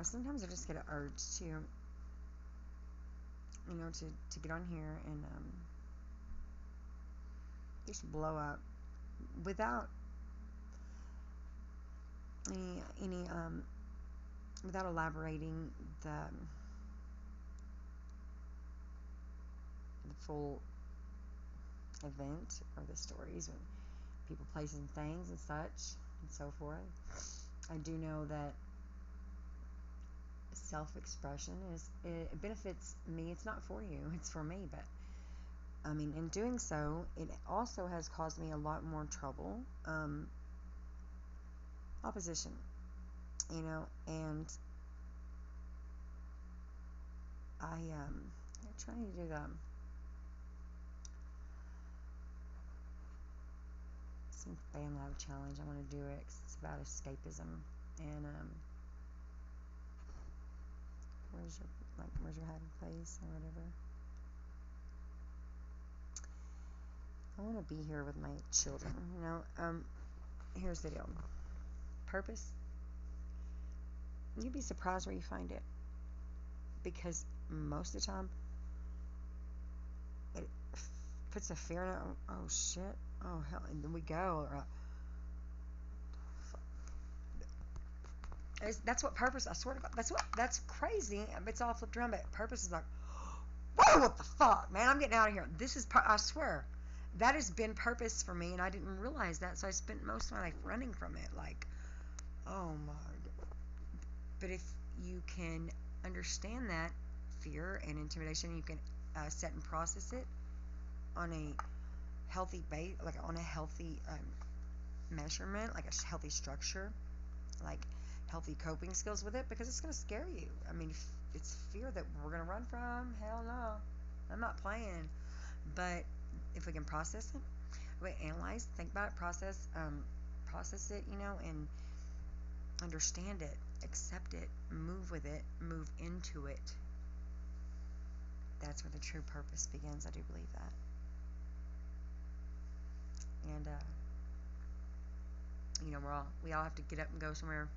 sometimes I just get an urge to, to get on here and just blow up without any without elaborating the full event or the stories and people, places, and things and such and so forth. I do know that self-expression it benefits me. It's not for you, it's for me. But I mean, in doing so, it also has caused me a lot more trouble, opposition, and I'm trying to do some BandLab challenge. I want to do it 'cause it's about escapism. And where's your happy place or whatever. I want to be here with my children. Here's the deal. Purpose. You'd be surprised where you find it, because most of the time it puts a fear in it. Oh shit. Oh hell. And then we go. That's what purpose. I swear to God. That's crazy. It's all flipped around. But purpose is like, whoa, what the fuck, man? I'm getting out of here. This is. I swear, that has been purpose for me, and I didn't realize that. So I spent most of my life running from it. Like, oh my God. But if you can understand that fear and intimidation, you can set and process it on a healthy base, like on a healthy measurement, like a healthy structure, like healthy coping skills with it, because it's going to scare you. I mean, it's fear that we're going to run from. Hell no. I'm not playing. But if we can process it, we analyze, think about it, process it, and understand it, accept it, move with it, move into it. That's where the true purpose begins. I do believe that. And we all have to get up and go somewhere.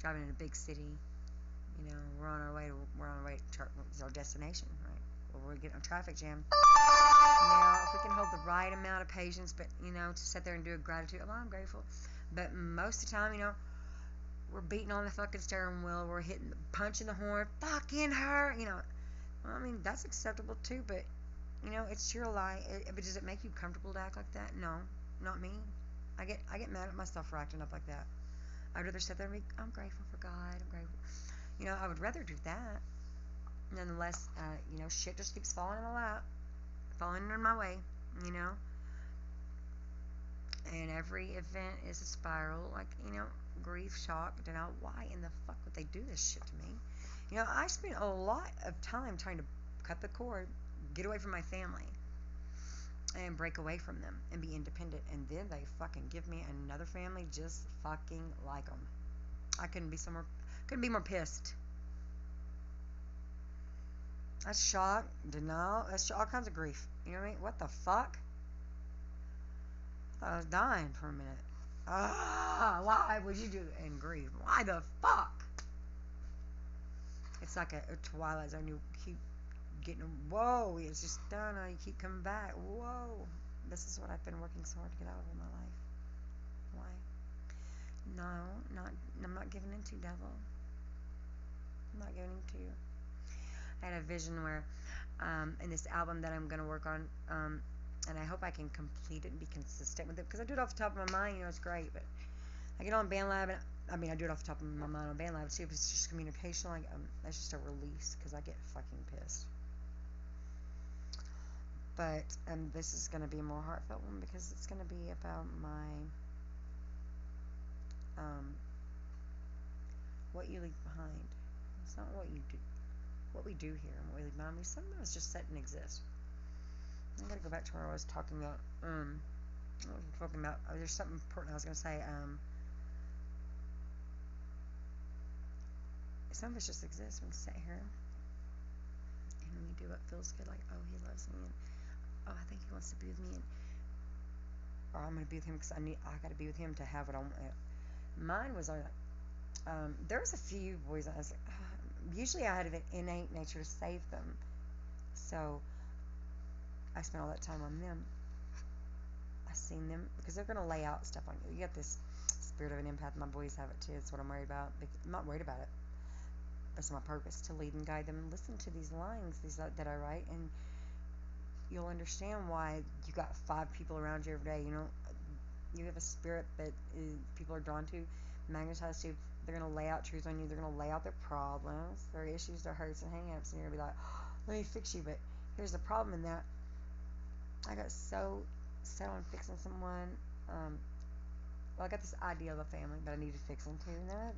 Driving in a big city. We're on our way to our destination, right? Well, we're getting a traffic jam. Now, if we can hold the right amount of patience, but to sit there and do a gratitude, well, I'm grateful. But most of the time, we're beating on the fucking steering wheel, we're punching the horn, fucking her, Well, I mean, that's acceptable too, but it's your life. But does it make you comfortable to act like that? No, not me. I get mad at myself for acting up like that. I'd rather sit there and be, I'm grateful for God. I'm grateful. I would rather do that. Nonetheless, shit just keeps falling in my lap, falling in my way, And every event is a spiral, like, grief, shock, denial. Why in the fuck would they do this shit to me? I spent a lot of time trying to cut the cord, get away from my family, and break away from them and be independent. And then they fucking give me another family just fucking like them. I couldn't be more pissed. That's shock, denial, that's all kinds of grief. You know what I mean? What the fuck? I thought I was dying for a minute. Why would you do that? And grief. Why the fuck? It's like a Twilight Zone. You keep getting, whoa, it's just done. You keep coming back. Whoa. This is what I've been working so hard to get out of in my life. Why? No, I'm not giving in to, devil. I'm not giving in to you. I had a vision where, in this album that I'm going to work on, and I hope I can complete it and be consistent with it, because I do it off the top of my mind, it's great, but I get on BandLab, and I do it off the top of my mind on BandLab, too. If it's just communication, that's just a release, because I get fucking pissed. But this is going to be a more heartfelt one, because it's going to be about my, what you leave behind. It's not what you do. What we do here and what we leave behind. Some of us just sit and exist. I gotta go back to where I was talking about. There's something important I was gonna say. Some of us just exist. We sit here and we do what feels good. Like, oh, he loves me, and oh, I think he wants to be with me, and or I'm gonna be with him because I gotta be with him to have what I want. Mine was There's a few boys I was like, usually I had an innate nature to save them. So I spent all that time on them. I seen them because they're gonna lay out stuff on you. You got this spirit of an empath. My boys have it too. It's what I'm worried about. I'm not worried about it. That's my purpose, to lead and guide them. And listen to these lines, that I write, and you'll understand why you got 5 people around you every day. You have a spirit that people are drawn to, magnetized to. They're gonna lay out truths on you. They're gonna lay out their problems, their issues, their hurts and hang-ups, and you're gonna be like, oh, let me fix you. But here's the problem in that I got so set on fixing someone. Well, I got this idea of a family, but I needed fixing too. And then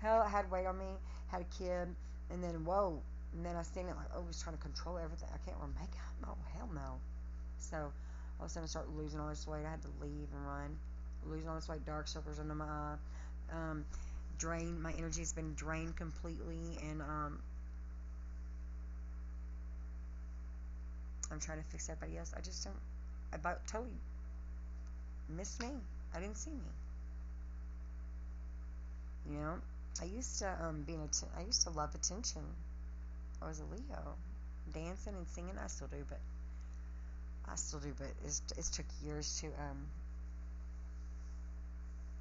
I had weight on me, had a kid, and then whoa, and then I seen it like, oh, he's trying to control everything. I can't wear makeup. Oh, hell no. So all of a sudden I started losing all this weight. I had to leave and run. Losing all this weight, dark circles under my eye. Drained. My energy has been drained completely, and I'm trying to fix everybody else. I just don't. I totally missed me. I didn't see me. I used to I used to love attention. I was a Leo, dancing and singing. I still do, but it's took years to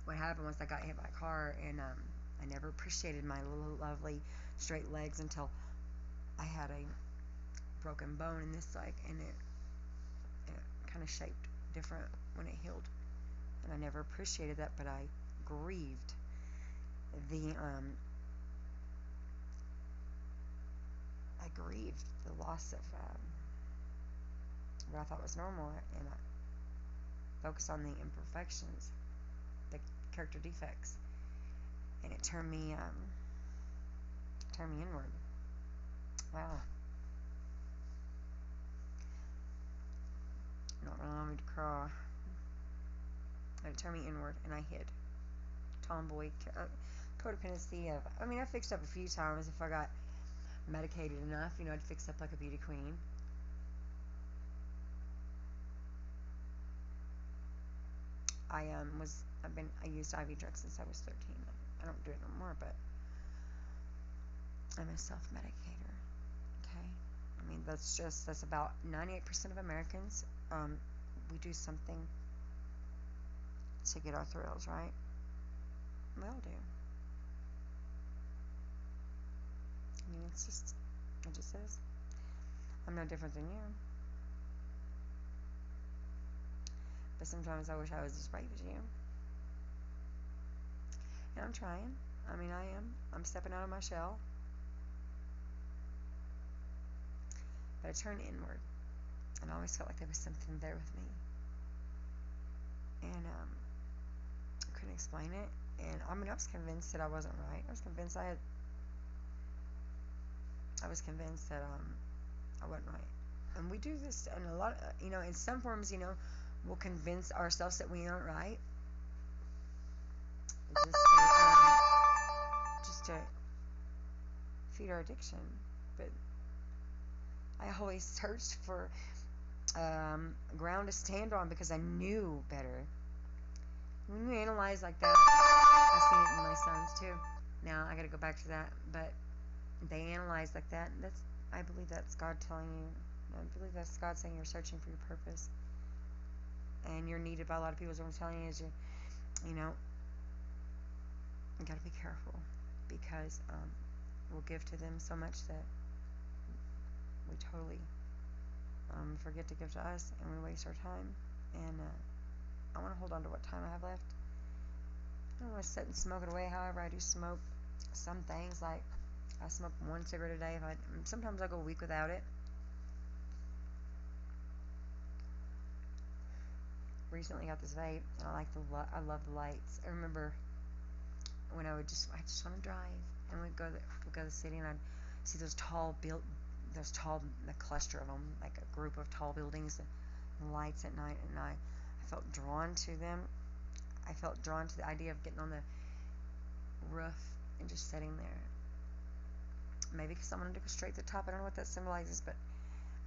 What happened was I got hit by a car, and I never appreciated my little lovely straight legs until I had a broken bone in this leg, and it kind of shaped different when it healed, and I never appreciated that, but I grieved the loss of what I thought was normal, and I focused on the imperfections, the character defects, and it turned me inward. Wow. Not gonna allow me to cry. And it turned me inward, and I hid. Tomboy, codependency of. I fixed up a few times if I got medicated enough. I'd fix up like a beauty queen. I used IV drugs since I was 13. I don't do it no more, but I'm a self-medicator. Okay, that's about 98% of Americans. We do something to get our thrills, right? We all do. It just says, I'm no different than you. But sometimes I wish I was as brave as you. And I'm trying. I am. I'm stepping out of my shell. But I turned inward. And I always felt like there was something there with me. And I couldn't explain it. And I was convinced that I wasn't right. I was convinced that I wasn't right. And we do this in a lot of, in some forms, we'll convince ourselves that we aren't right. Just to feed our addiction. But I always searched for ground to stand on because I knew better. When you analyze like that, I've seen it in my sons too. Now I got to go back to that, but they analyze like that. I believe that's God telling you. I believe that's God saying you're searching for your purpose, and you're needed by a lot of people. So what I'm telling you is, you got to be careful, because we'll give to them so much that we totally forget to give to us, and we waste our time. And I want to hold on to what time I have left. I don't want to sit and smoke it away. However, I do smoke some things. Like I smoke 1 cigarette a day. Sometimes I go a week without it. Recently got this vape, and I love the lights. I remember when I just want to drive, and we'd go to the city, and I'd see the cluster of them, like a group of tall buildings, and lights at night, and I felt drawn to them. I felt drawn to the idea of getting on the roof and just sitting there. Maybe because I wanted to go straight to the top. I don't know what that symbolizes, but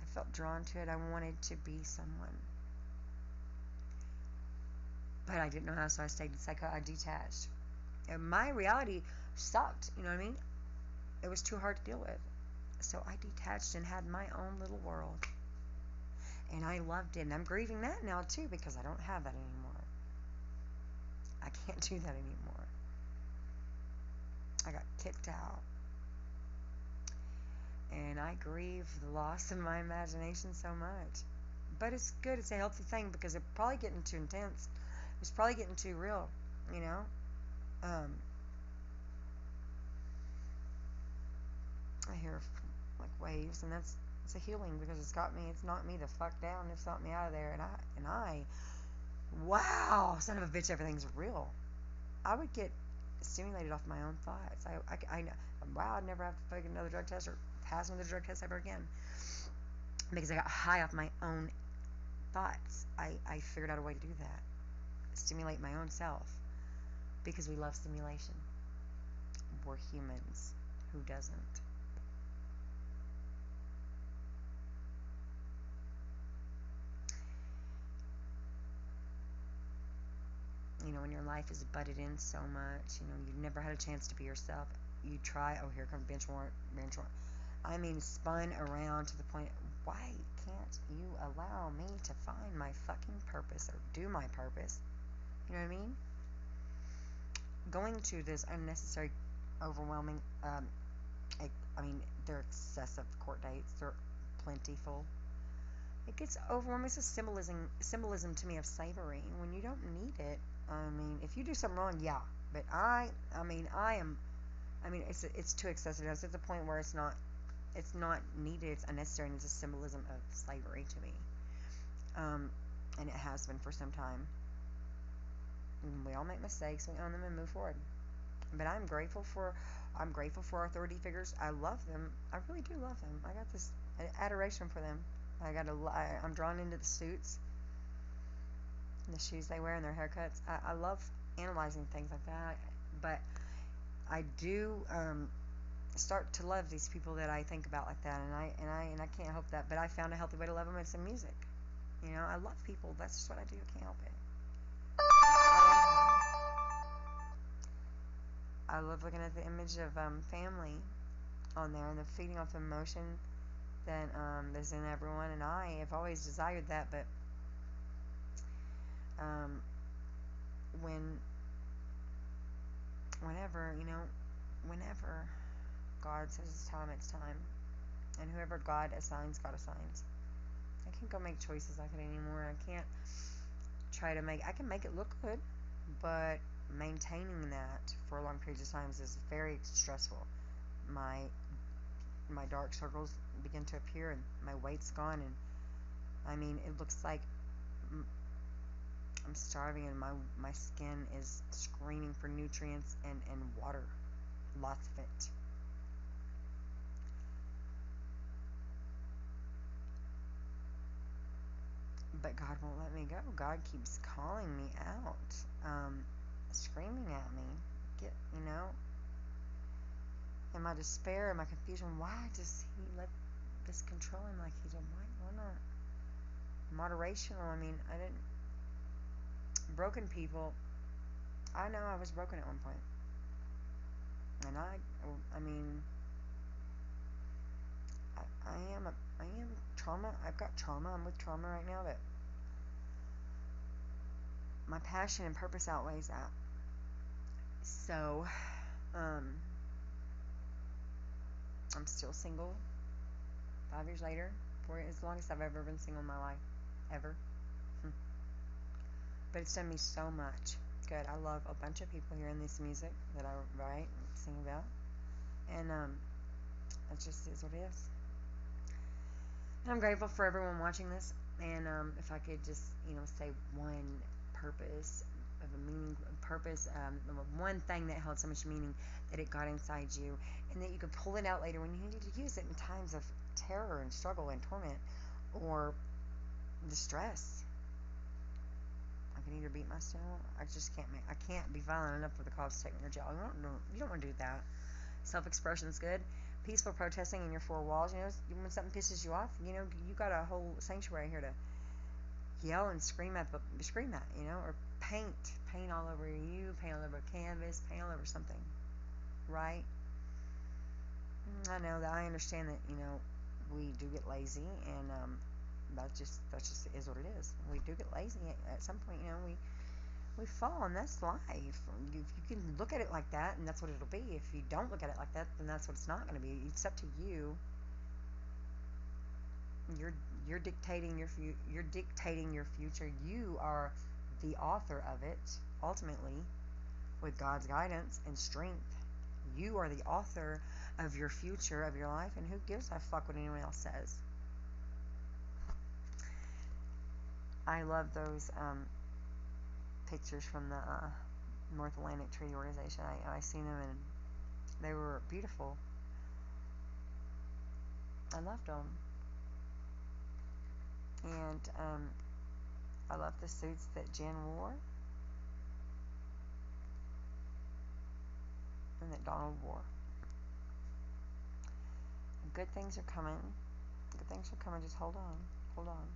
I felt drawn to it. I wanted to be someone. But I didn't know how, so I stayed I detached. And my reality sucked. You know what I mean? It was too hard to deal with. So I detached and had my own little world. And I loved it. And I'm grieving that now too because I don't have that anymore. I can't do that anymore. I got kicked out. And I grieve the loss of my imagination so much. But it's good. It's a healthy thing because it's probably getting too intense. It's probably getting too real, you know? I hear like waves, and it's a healing because it's knocked me the fuck down. It's knocked me out of there, and I, wow, son of a bitch, everything's real. I would get stimulated off my own thoughts. I wow, I'd never have to take another drug test or pass another drug test ever again because I got high off my own thoughts. I figured out a way to do that, stimulate my own self, because we love stimulation. We're humans. Who doesn't? You know, when your life is butted in so much, you know, you've never had a chance to be yourself. You try, oh, here comes bench warrant. I mean, spun around to the point, why can't you allow me to find my fucking purpose or do my purpose? You know what I mean? Going to this unnecessary, overwhelming, I mean, they're excessive court dates. They're plentiful. It gets overwhelming. It's a symbolism to me of slavery when you don't need it. I mean, if you do something wrong, yeah. But it's too excessive. It's at the point where it's not needed. It's unnecessary, and it's a symbolism of slavery to me. And it has been for some time. And we all make mistakes. We own them and move forward. But I'm grateful for authority figures. I love them. I really do love them. I got this adoration for them. I'm drawn into the suits, and the shoes they wear, and their haircuts. I love analyzing things like that. But I do start to love these people that I think about like that, and I can't help that. But I found a healthy way to love them. It's in music. You know, I love people. That's just what I do. I can't help it. I love looking at the image of family on there, and the feeding off the emotion that is in everyone. And I have always desired that, but whenever God says it's time, and whoever God assigns, God assigns. I can't go make choices like it anymore. I can't I can make it look good, but maintaining that for long periods of time is very stressful. My dark circles begin to appear, and my weight's gone, and I mean, it looks like I'm starving, and my skin is screaming for nutrients and water, lots of it. But God won't let me go. God keeps calling me out, screaming at me. In my despair, in my confusion, why does He let this control him like He did? Why not? Moderation. I mean, broken people. I know I was broken at one point, and I mean, I am trauma. I've got trauma. I'm with trauma right now, but my passion and purpose outweighs that. So, I'm still single 5 years later, for as long as I've ever been single in my life, ever. But it's done me so much good. I love a bunch of people hearing this music that I write and sing about, and it just is what it is. And I'm grateful for everyone watching this. And if I could just say one purpose of a meaning, one thing that held so much meaning that it got inside you, and that you could pull it out later when you need to use it in times of terror and struggle and torment or distress. I can either beat myself. I can't be violent enough for the cops to take me to jail. You don't want to do that. Self-expression is good. Peaceful protesting in your four walls. When something pisses you off, you got a whole sanctuary here to yell and scream at, or paint all over you, paint all over a canvas, paint all over something. right? I know that I understand that, we do get lazy, and that's just is what it is. We do get lazy at some point. We fall, and that's life. If you can look at it like that, and that's what it'll be. If you don't look at it like that, then that's what it's not going to be. It's up to you. You're dictating you're dictating your future. You are the author of it, ultimately, with God's guidance and strength. You are the author of your future, of your life, and who gives a fuck what anyone else says? I love those pictures from the North Atlantic Treaty Organization. I seen them, and they were beautiful. I loved them. And I love the suits that Jen wore and that Donald wore. Good things are coming. Good things are coming. Just hold on. Hold on.